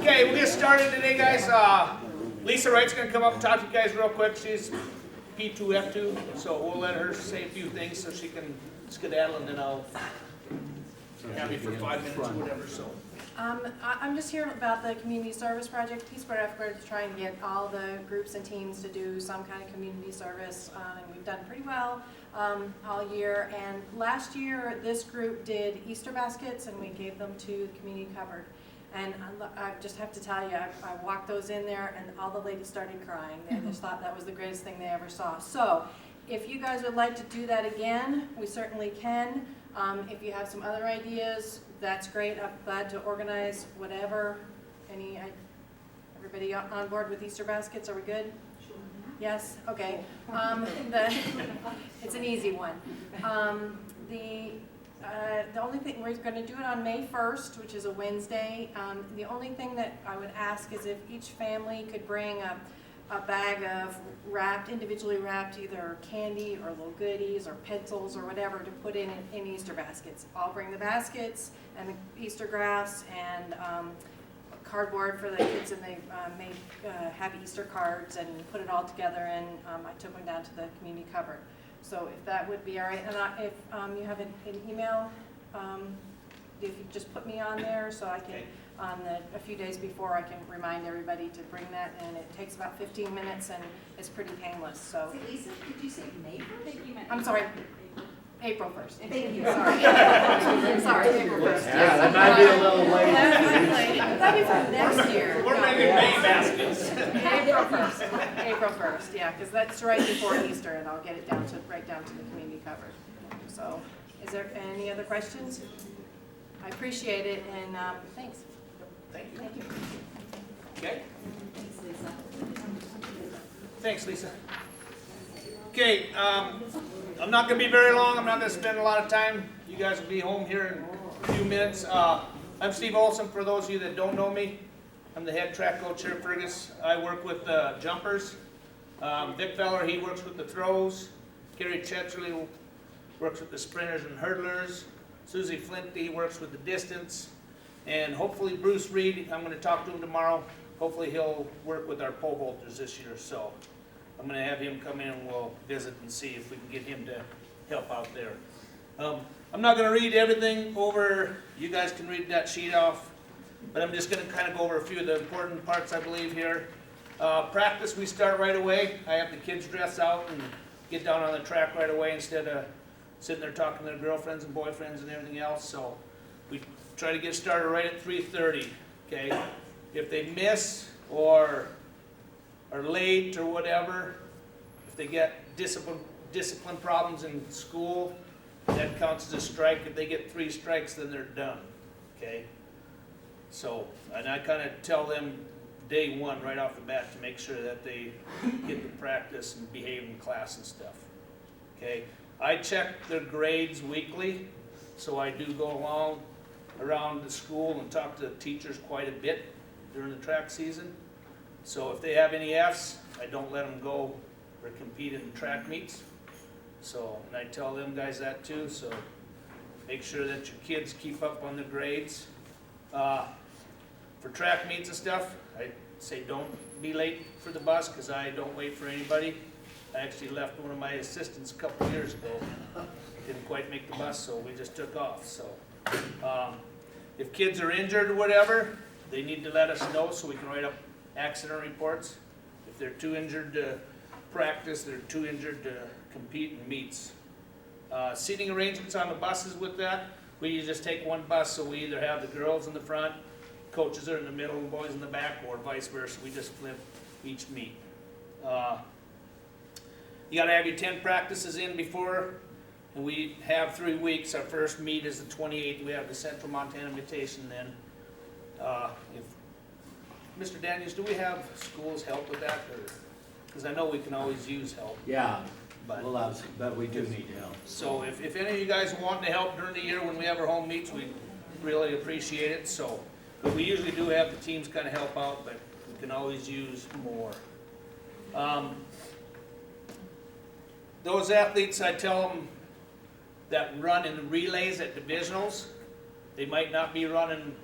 Okay, we'll get started today, guys. Lisa Wright's going to come up and talk to you guys real quick. She's P2F2, so we'll let her say a few things so she can skedaddle, and then I'll have you for 5 minutes or whatever. So. I'm just here about the community service project. Peace Corps Effort is trying to get all the groups and teams to do some kind of community service, and we've done pretty well all year. And last year, this group did Easter baskets, and we gave them to the community cupboard. And I just have to tell you, I walked those in there, and all the ladies started crying. They just thought that was the greatest thing they ever saw. So, if you guys would like to do that again, we certainly can. If you have some other ideas, that's great. I'm glad to organize whatever. Everybody on board with Easter baskets? Are we good? Sure. Yes? Okay. It's an easy one. The only thing, we're going to do it on May 1st, which is a Wednesday. The only thing that I would ask is if each family could bring a bag of individually wrapped either candy or little goodies or pencils or whatever to put in Easter baskets. I'll bring the baskets and the Easter grass and cardboard for the kids, and they made happy Easter cards and put it all together, and I took them down to the community cupboard. So if that would be all right, and if you have an email, if you just put me on there so I can, a few days before, I can remind everybody to bring that, and it takes about 15 minutes and it's pretty painless. So. So Lisa, did you say May 1st? I'm sorry, April 1st. Thank you. Sorry. Sorry, April 1st. Yeah, that might be a little late. That'd be for next year. We're making May baskets. April 1st. April 1st, yeah, because that's right before Easter, and I'll get it right down to the community cupboard. So, is there any other questions? I appreciate it, and thanks. Thank you. Thank you. Okay. Thanks, Lisa. Thanks, Lisa. Okay, I'm not going to be very long. I'm not going to spend a lot of time. You guys will be home here in a few minutes. I'm Steve Olson, for those of you that don't know me. I'm the head track coach here at Fergus. I work with the jumpers. Vic Feller, he works with the throws. Kerry Chetcherley works with the sprinters and hurdlers. Susie Flinty works with the distance. And hopefully Bruce Reed, I'm going to talk to him tomorrow. Hopefully he'll work with our pole vaulters this year. So I'm going to have him come in and we'll visit and see if we can get him to help out there. I'm not going to read everything over. You guys can read that sheet off. But I'm just going to kind of go over a few of the important parts, I believe, here. Practice, we start right away. I have the kids dress out and get down on the track right away instead of sitting there talking to their girlfriends and boyfriends and everything else. So we try to get started right at 3:30. Okay? If they miss or are late or whatever, if they get discipline problems in school, that counts as a strike. If they get 3 strikes, then they're done. Okay? So, and I kind of tell them day one right off the bat to make sure that they get the practice and behave in class and stuff. Okay? I check their grades weekly, so I do go around the school and talk to the teachers quite a bit during the track season. So if they have any Fs, I don't let them go or compete in track meets. So, and I tell them guys that too, so make sure that your kids keep up on the grades. For track meets and stuff, I say don't be late for the bus, because I don't wait for anybody. I actually left one of my assistants a couple years ago. Didn't quite make the bus, so we just took off. So if kids are injured or whatever, they need to let us know so we can write up accident reports. If they're too injured to practice, they're too injured to compete in meets. Seating arrangements on the buses with that, we just take one bus, so we either have the girls in the front, coaches are in the middle, and boys in the back, or vice versa. We just flip each meet. You got to have your 10 practices in before, and we have 3 weeks. Our first meet is the 28th. We have the Central Montana Invitation then. Mr. Daniels, do we have schools help with that? Because I know we can always use help. Yeah, But but we do need help. So if any of you guys want to help during the year when we have our home meets, we really appreciate it. So, but we usually do have the teams kind of help out, but we can always use more. Those athletes, I tell them that run in the relays at divisionals, they might not be running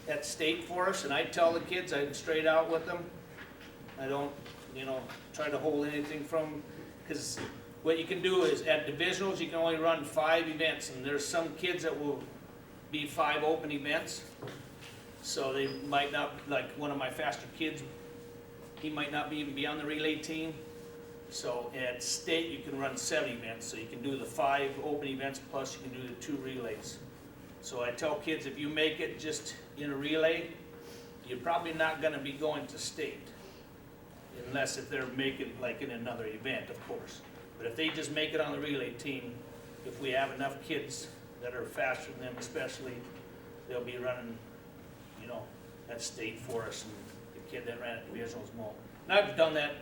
at state for us, and I tell the kids, I'm straight out with them. I don't, try to hold anything from, because what you can do is at divisionals, you can only run 5 events, and there's some kids that will be 5 open events. So they might not, like one of my faster kids, he might not even be on the relay team. So at state, you can run 7 events, so you can do the 5 open events, plus you can do the 2 relays. So I tell kids, if you make it just in a relay, you're probably not gonna be going to state. Unless if they're making like in another event, of course. But if they just make it on the relay team, if we have enough kids that are faster than them especially, they'll be running, at state for us, and the kid that ran at divisionals won't. And I've done that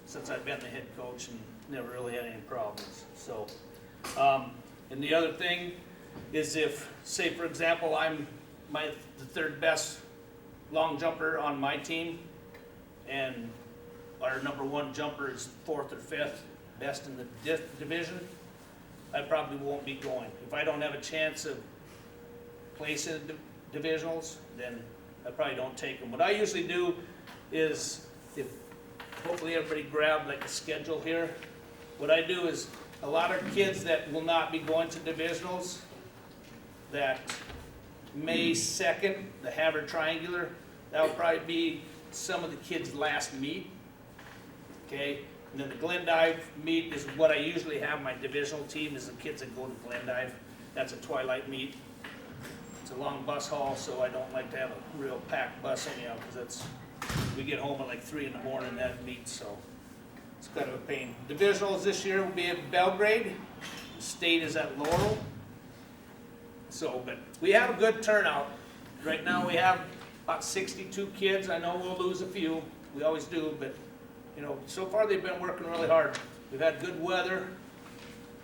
since I've been the head coach and never really had any problems. So, and the other thing is if, say for example, I'm the 3rd best long jumper on my team, and our number 1 jumper is 4th or 5th best in the division, I probably won't be going. If I don't have a chance of placing divisionals, then I probably don't take them. What I usually do is, if hopefully everybody grabbed like a schedule here, what I do is a lot of kids that will not be going to divisionals, that May 2nd, the Havre Triangular, that'll probably be some of the kids' last meet, okay? And then the Glendive meet is what I usually have my divisional team, is the kids that go to Glendive. That's a twilight meet. It's a long bus haul, so I don't like to have a real packed bus anyhow, because we get home at like 3 in the morning that meet, so it's kind of a pain. Divisionals this year will be at Belgrade. State is at Laurel. So, but we have a good turnout. Right now we have about 62 kids. I know we'll lose a few. We always do, but so far they've been working really hard. We've had good weather,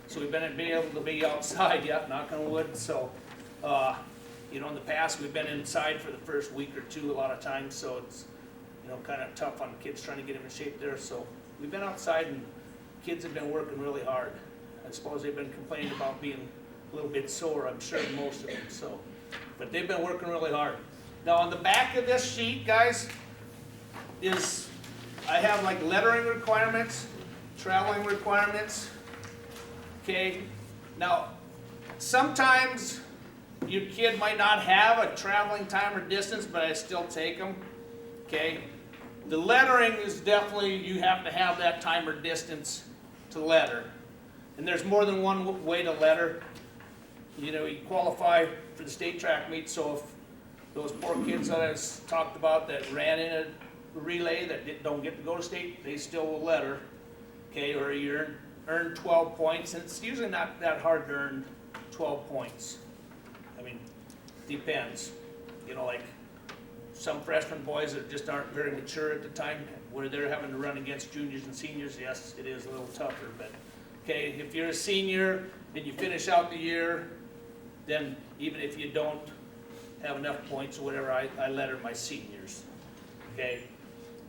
so we've been able to be outside, knock on wood. So, in the past we've been inside for the first week or 2 a lot of times, so it's kind of tough on the kids trying to get them in shape there. So we've been outside, and kids have been working really hard. I suppose they've been complaining about being a little bit sore, I'm sure most of them. So, but they've been working really hard. Now on the back of this sheet, guys, I have like lettering requirements, traveling requirements. Okay. Now, sometimes your kid might not have a traveling time or distance, but I still take them. Okay. The lettering is definitely, you have to have that time or distance to letter. And there's more than one way to letter. You qualify for the state track meet, so if those poor kids that I talked about that ran in a relay that don't get to go to state, they still will letter. Okay, or you earn 12 points, and it's usually not that hard to earn 12 points. I mean, depends. Like some freshman boys that just aren't very mature at the time, where they're having to run against juniors and seniors, yes, it is a little tougher. But okay, if you're a senior and you finish out the year, then even if you don't have enough points or whatever, I letter my seniors. Okay,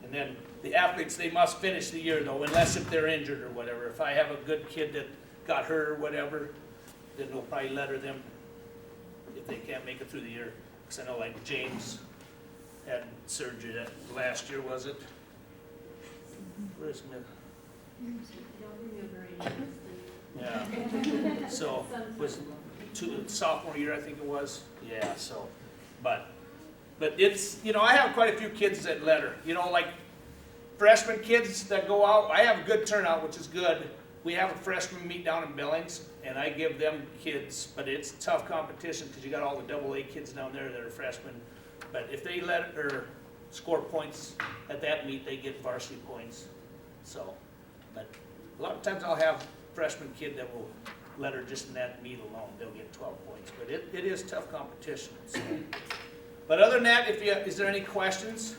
and then the athletes, they must finish the year though, unless if they're injured or whatever. If I have a good kid that got hurt or whatever, then they'll probably letter them if they can't make it through the year. Because I know like James had surgery that last year, was it? Where's Smith? Yeah. So was sophomore year, I think it was. Yeah. So, but it's I have quite a few kids that letter. Like freshman kids that go out. I have a good turnout, which is good. We have a freshman meet down in Billings, and I give them kids, but it's tough competition because you got all the AA kids down there that are freshmen. But if they score points at that meet, they get varsity points. So, but a lot of times I'll have freshman kid that will letter just in that meet alone. They'll get 12 points. But it is tough competition. So. But other than that, is there any questions?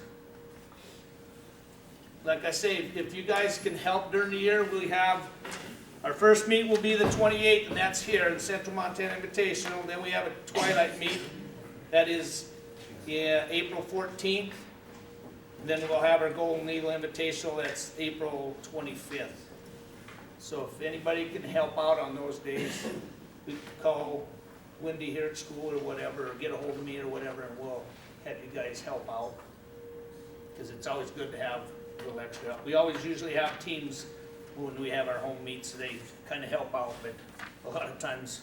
Like I say, if you guys can help during the year, we have our first meet will be the 28th, and that's here, the Central Montana Invitational. Then we have a twilight meet that is April 14th. And then we'll have our Golden Eagle Invitational, that's April 25th. So if anybody can help out on those days, we can call Wendy here at school or whatever, or get a hold of me or whatever, and we'll have you guys help out. Because it's always good to have a little extra help. We always usually have teams when we have our home meets, they kind of help out, but a lot of times,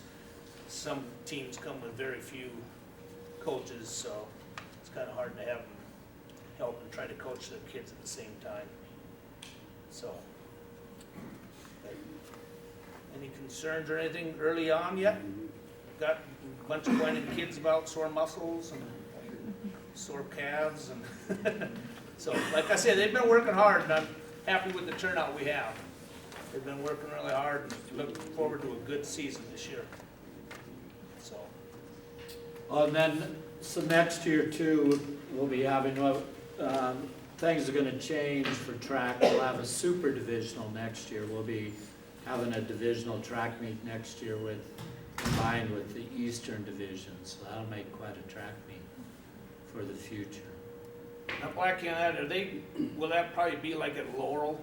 some teams come with very few coaches, so it's kind of hard to have them help and try to coach their kids at the same time. So, but any concerns or anything early on yet? Got a bunch of whining kids about sore muscles and sore calves and so, like I said, they've been working hard and I'm happy with the turnout we have. They've been working really hard and look forward to a good season this year. So, Oh, and then, so next year too, we'll be having, things are gonna change for track. We'll have a super divisional next year. We'll be having a divisional track meet next year with, combined with the Eastern Division. So that'll make quite a track meet for the future. now Black Cat, will that probably be like at Laurel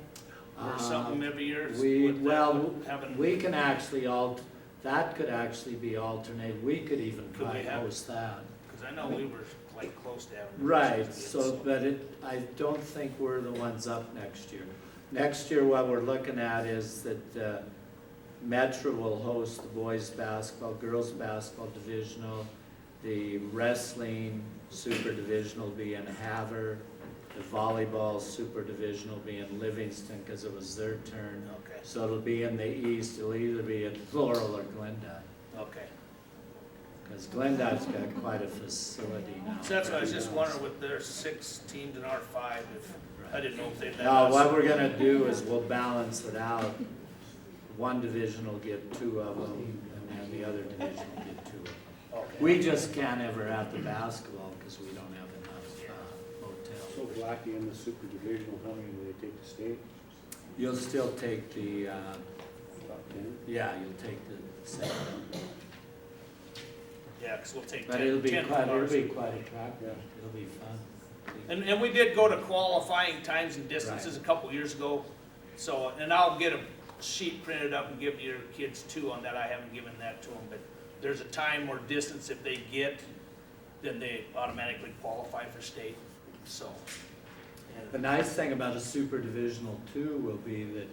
or something every year? We can actually that could actually be alternate. We could even Could try we to have- host that. Because I know we were like close to having. Right, so, but I don't think we're the ones up next year. Next year, what we're looking at is that Metro will host the boys' basketball, girls' basketball divisional. The wrestling super divisional will be in Havre. The volleyball super divisional will be in Livingston because it was their turn. Okay, So it'll be in the east, it'll either be at Laurel or Glendive. okay. Because Glendive's got quite a facility now. So that's what I was just wondering with their 6 teams in R5, if, I didn't know if they'd let No, us. what we're gonna do is we'll balance it out. One division will get 2 of them, and then the other division will get 2 of them. Okay. We just can't ever have the basketball because we don't have enough So hotels. Blackie in the super divisional, how many do they take to state? You'll still take the, Top 10? yeah, you'll take the second. Yeah, because we'll take But 10 it'll be from quite ours. a track, Yeah. it'll be fun. And we did go to qualifying times and distances a couple years ago, so, and I'll get a sheet printed up and give your kids too on that, I haven't given that to them, but there's a time or distance if they get, then they automatically qualify for state, so. The nice thing about a super divisional too will be that